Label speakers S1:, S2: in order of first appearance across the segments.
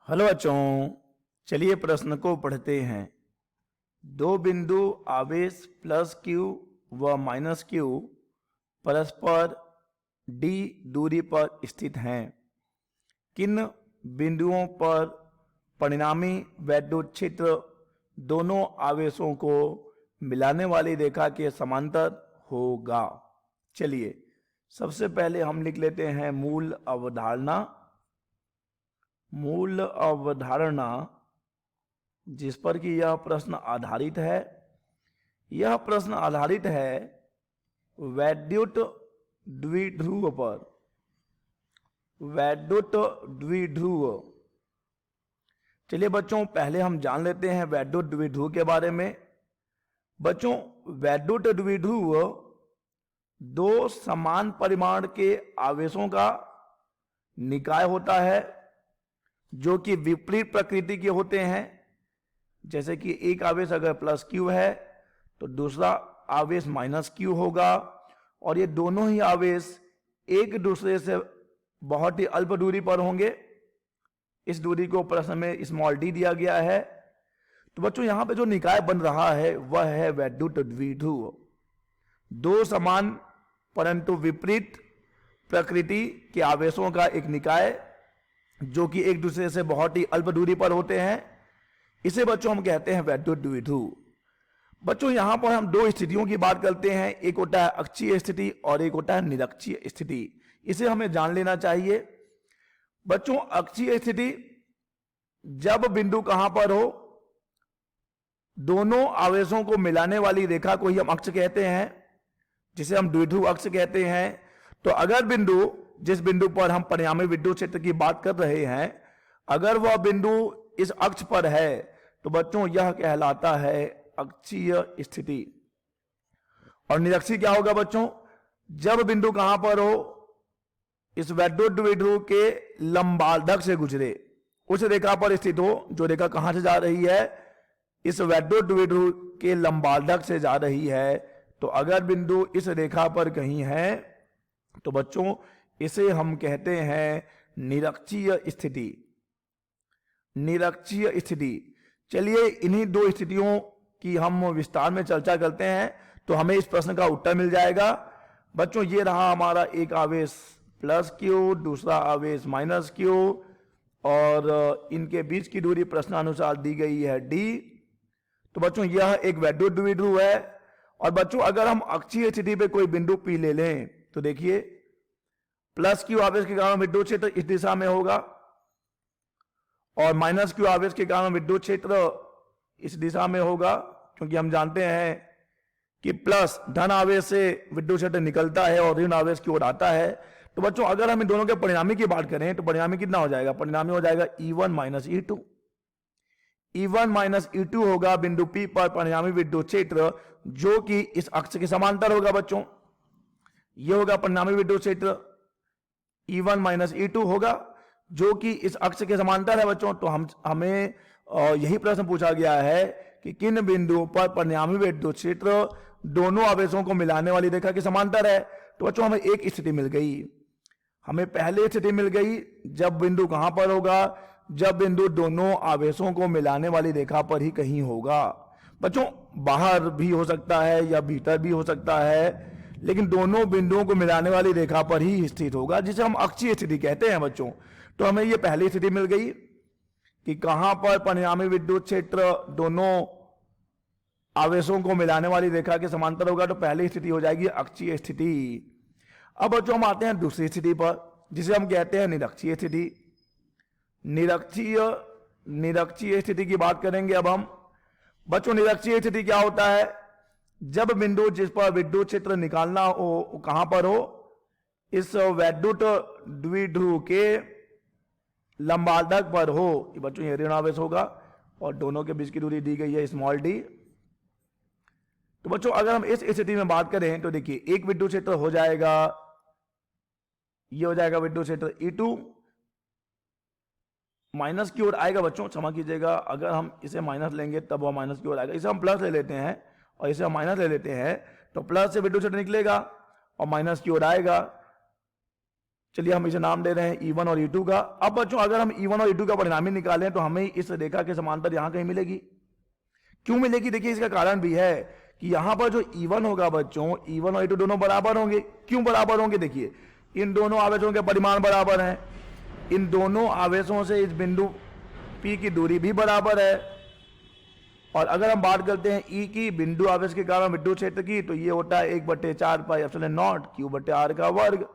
S1: Hello बच्चों, चलिए प्रश्न को पढ़ते हैं। दो बिंदु आवेश प्लस क्यू व माइनस क्यू परस्पर d दूरी पर स्थित हैं। किन बिंदुओं पर परिणामी वैद्युत क्षेत्र दोनों आवेशों को मिलाने वाली रेखा के समांतर होगा? चलिए सबसे पहले हम लिख लेते हैं मूल अवधारणा। मूल अवधारणा जिस पर कि यह प्रश्न आधारित है, यह प्रश्न आधारित है वैद्युत द्विध्रुव पर। वैद्युत द्विध्रुव, चलिए बच्चों पहले हम जान लेते हैं वैद्युत द्विध्रुव के बारे में। बच्चों वैद्युत द्विध्रुव दो समान परिमाण के आवेशों का निकाय होता है जो कि विपरीत प्रकृति के होते हैं। जैसे कि एक आवेश अगर प्लस क्यू है तो दूसरा आवेश माइनस क्यू होगा, और ये दोनों ही आवेश एक दूसरे से बहुत ही अल्प दूरी पर होंगे। इस दूरी को प्रश्न में स्मॉल डी दिया गया है। तो बच्चों यहां पे जो निकाय बन रहा है वह है वैद्युत द्विध्रुव। दो समान परंतु विपरीत प्रकृति के आवेशों का एक निकाय जो कि एक दूसरे से बहुत ही अल्प दूरी पर होते हैं, इसे बच्चों हम कहते हैं वैद्युत द्विध्रुव। बच्चों यहां पर हम दो स्थितियों की बात करते हैं, एक होता है अक्षीय स्थिति और एक होता है निरक्षीय स्थिति। इसे हमें जान लेना चाहिए। बच्चों अक्षीय स्थिति, जब बिंदु कहां पर हो, दोनों आवेशों को मिलाने वाली रेखा को ही हम अक्ष कहते हैं, जिसे हम द्विध्रुव अक्ष कहते हैं। तो अगर बिंदु, जिस बिंदु पर हम परिणामी विद्युत क्षेत्र की बात कर रहे हैं, अगर वह बिंदु इस अक्ष पर है तो बच्चों यह कहलाता है अक्षीय स्थिति। और निरक्षीय क्या होगा बच्चों? जब बिंदु कहां पर हो, इस वैद्युत द्विध्रुव के लंबार्धक से गुजरे, उस रेखा पर स्थित हो। जो रेखा कहां से जा रही है? इस वैद्युत द्विध्रुव के लंबार्धक से जा रही है। तो अगर बिंदु इस रेखा पर कहीं है तो बच्चों इसे हम कहते हैं निरक्षीय स्थिति। निरक्षीय स्थिति। चलिए इन्हीं दो स्थितियों की हम विस्तार में चर्चा करते हैं तो हमें इस प्रश्न का उत्तर मिल जाएगा। बच्चों ये रहा हमारा एक आवेश प्लस क्यू, दूसरा आवेश माइनस क्यू, और इनके बीच की दूरी प्रश्नानुसार दी गई है डी। तो बच्चों यह एक वैद्युत द्विध्रुव है। और बच्चों अगर हम अक्षीय स्थिति पे कोई बिंदु पी ले लें तो देखिए प्लस क्यू आवेश के कारण विद्युत क्षेत्र इस दिशा में होगा और माइनस क्यू आवेश के कारण विद्युत क्षेत्र इस दिशा में होगा, क्योंकि हम जानते हैं कि प्लस धन आवेश से विद्युत क्षेत्र निकलता है और ऋण आवेश की ओर आता है। तो बच्चों अगर हम इन दोनों के परिणामी की बात करें तो परिणामी कितना हो जाएगा? परिणामी हो जाएगा E1 minus E2। E1 minus E2 होगा बिंदु P पर परिणामी विद्युत क्षेत्र जो कि इस अक्ष के समांतर होगा। बच्चों यह होगा परिणामी विद्युत क्षेत्र E1 माइनस E2 होगा जो कि इस अक्ष के समांतर है। बच्चों तो हमें यही प्रश्न पूछा गया है कि किन बिंदुओं पर परिणामी विद्युत क्षेत्र दोनों आवेशों को मिलाने वाली रेखा के समांतर है। तो बच्चों हमें एक स्थिति मिल गई। हमें पहले स्थिति मिल गई जब बिंदु कहां पर होगा? जब बिंदु दोनों आवेशों को मिलाने वाली रेखा पर ही कहीं होगा। बच्चों बाहर भी हो सकता है या भीतर भी हो सकता है, लेकिन दोनों बिंदुओं को मिलाने वाली रेखा पर ही स्थित होगा, जिसे हम अक्षीय स्थिति कहते हैं। बच्चों तो हमें यह पहली स्थिति मिल गई कि कहां पर परिणामी विद्युत क्षेत्र दोनों आवेशों को मिलाने वाली रेखा के समांतर होगा। तो पहली स्थिति हो जाएगी अक्षीय स्थिति। अब बच्चों हम आते हैं दूसरी स्थिति पर, जिसे हम कहते हैं निरक्षीय स्थिति। निरक्षीय स्थिति की बात करेंगे अब हम। बच्चों निरक्षीय स्थिति क्या होता है? जब बिंदु जिस पर विद्युत क्षेत्र निकालना हो कहां पर हो? इस वैद्युत द्विध्रुव के लंबार्धक पर हो। बच्चों ये ऋण आवेश होगा और दोनों के बीच की दूरी दी गई है स्मॉल डी। तो बच्चों अगर हम इस स्थिति में बात करें तो देखिए एक विद्युत क्षेत्र हो जाएगा, ये हो जाएगा विद्युत क्षेत्र E2 माइनस की ओर आएगा। बच्चों क्षमा कीजिएगा, अगर हम इसे माइनस लेंगे तब वह माइनस की ओर आएगा। इसे हम प्लस ले लेते हैं और इसे हम माइनस ले लेते हैं, तो प्लस से विद्युत क्षेत्र निकलेगा और माइनस की ओर आएगा। चलिए हम इसे नाम दे रहे हैं E1 और E2 का। अब बच्चों अगर हम E1 और E2 का परिणामी निकालें तो हमें इस रेखा के समांतर यहां कहीं मिलेगी। क्यों मिलेगी? देखिए इसका कारण भी है कि यहां पर जो E1 होगा बच्चों, E1 और E2 दोनों बराबर होंगे। क्यों बराबर होंगे? देखिए इन दोनों आवेशों के परिमाण बराबर हैं, इन दोनों आवेशों से इस बिंदु P की दूरी भी बराबर है। और अगर हम बात करते हैं E की, बिंदु आवेश के कारण विद्युत क्षेत्र की, तो ये होता है 1/4 पाई एप्सिलॉन नॉट Q/r का वर्ग।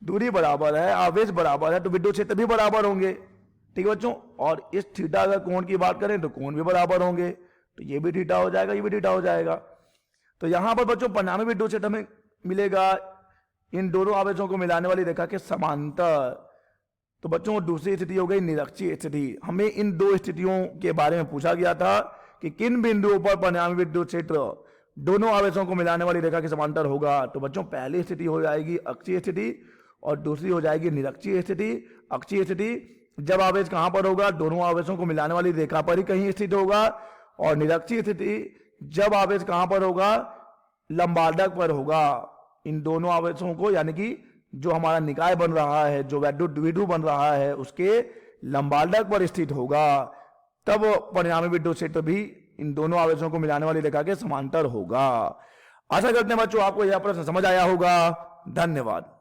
S1: दूरी बराबर है, आवेश बराबर है, तो विद्युत क्षेत्र भी बराबर होंगे। ठीक है बच्चों। और इस थीटा का कोण की बात करें तो कोण भी बराबर होंगे, तो ये भी थीटा हो जाएगा, ये भी थीटा हो जाएगा। तो यहां पर बच्चों परिणामी विद्युत क्षेत्र हमें मिलेगा इन दोनों आवेशों को मिलाने वाली रेखा के समांतर। तो बच्चों दूसरी स्थिति हो गई निरक्षीय स्थिति। हमें इन दो स्थितियों के बारे में पूछा गया था कि किन बिंदुओं पर परिणामी विद्युत क्षेत्र दोनों आवेशों को मिलाने वाली रेखा के समांतर होगा। तो बच्चों पहली स्थिति हो जाएगी अक्षीय स्थिति और दूसरी हो जाएगी निरक्षीय स्थिति। अक्षीय स्थिति जब आवेश कहां पर होगा? दोनों आवेशों को मिलाने वाली रेखा पर ही कहीं स्थित होगा। और निरक्षीय स्थिति जब आवेश कहां पर होगा? लंबार्धक पर होगा। इन दोनों आवेशों को, यानी कि जो हमारा निकाय बन रहा है, जो वैद्युत द्विध्रुव बन रहा है, उसके लंबार्धक पर स्थित होगा। तब परिणामी विद्युत क्षेत्र भी इन दोनों आवेशों को मिलाने वाली रेखा के समांतर होगा। आशा करते हैं बच्चों आपको यह प्रश्न समझ आया होगा। धन्यवाद।